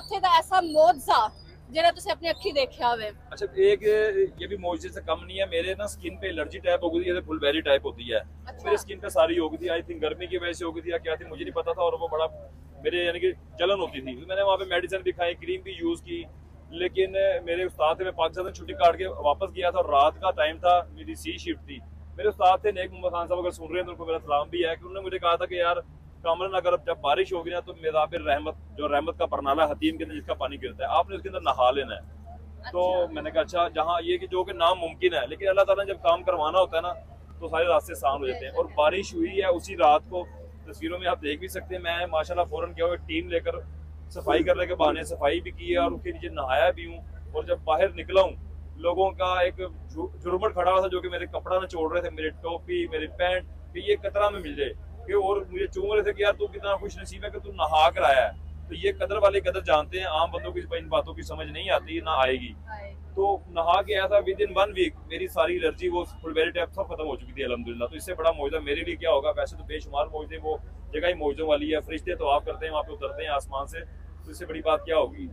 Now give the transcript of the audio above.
ਉੱਥੇ ਦਾ ਐਸਾ ਮੌਜਜ਼ਾ ਜਿਹੜਾ ਤੁਸੀਂ ਆਪਣੀ ਅੱਖੀ ਦੇਖਿਆ ਹੋਵੇ। अच्छा एक ये भी मॉइस्चर से कम नहीं है, मेरे ना स्किन पे एलर्जी टाइप हो गई थी, फुलबेरी टाइप होती है। अच्छा। मेरे स्किन पे सारी हो गई थी, आई थिंक गर्मी की वजह से हो गई थी या क्या थी मुझे नहीं पता था, और वो बड़ा मेरे यानी कि जलन होती थी। मैंने वहाँ पे मेडिसिन भी खाई, क्रीम भी यूज की, लेकिन मेरे उस्ताद थे, मैं पाकिस्तान से छुट्टी काट के वापस गया था और रात का टाइम था, मेरी सी शिफ्ट थी। मेरे उस्ताद थे नेक मोहम्मद खान साहब, अगर सुन रहे हैं तो उनको मेरा सलाम भी है, कि उन्होंने मुझे कहा था कि यार कामरान, अगर जब बारिश होगी ना तो मेदाबिर रहमत, जो रहमत का बरनाला हतीम के अंदर जिसका पानी गिरता है, आपने उसके अंदर नहा लेना है। तो मैंने कहा अच्छा, जहाँ ये कि जो कि नामुमकिन है, लेकिन अल्लाह ताला ने जब काम करवाना होता है ना तो सारे रास्ते आसान हो जाते हैं। और बारिश हुई है उसी रात को, तस्वीरों में आप देख भी सकते हैं। मैं माशाल्लाह फौरन क्या हुआ, टीम लेकर सफाई करने के बहाने सफाई भी की है और उसके नीचे नहाया भी हूँ। और जब बाहर निकला हूँ, लोगों का एक झुरमुट खड़ा हुआ था जो कि मेरे कपड़ा न छोड़ रहे थे, मेरी टोपी, मेरी पैंट, कि ये कतरा में मिल जाए, कि और मुझे चूम रहे थे कि यार तू कितना खुश नसीब है कि तू नहा कर आया है। तो ये कदर वाले कदर जानते हैं, आम बंदों की इन बातों की समझ नहीं आती, ना आएगी। तो नहा के आया था, विद इन 1 वीक मेरी सारी एलर्जी, वो फुलबेरी टाइप सब खत्म हो चुकी थी अल्हम्दुलिल्लाह। तो इससे बड़ा मौजूदा मेरे लिए क्या होगा, वैसे तो बेशुमार मौजूदे, वो जगह ही मौजूदों वाली है, फरिश्ते तो आप करते हैं वहाँ पे, उतरते हैं आसमान से, तो इससे बड़ी बात क्या होगी।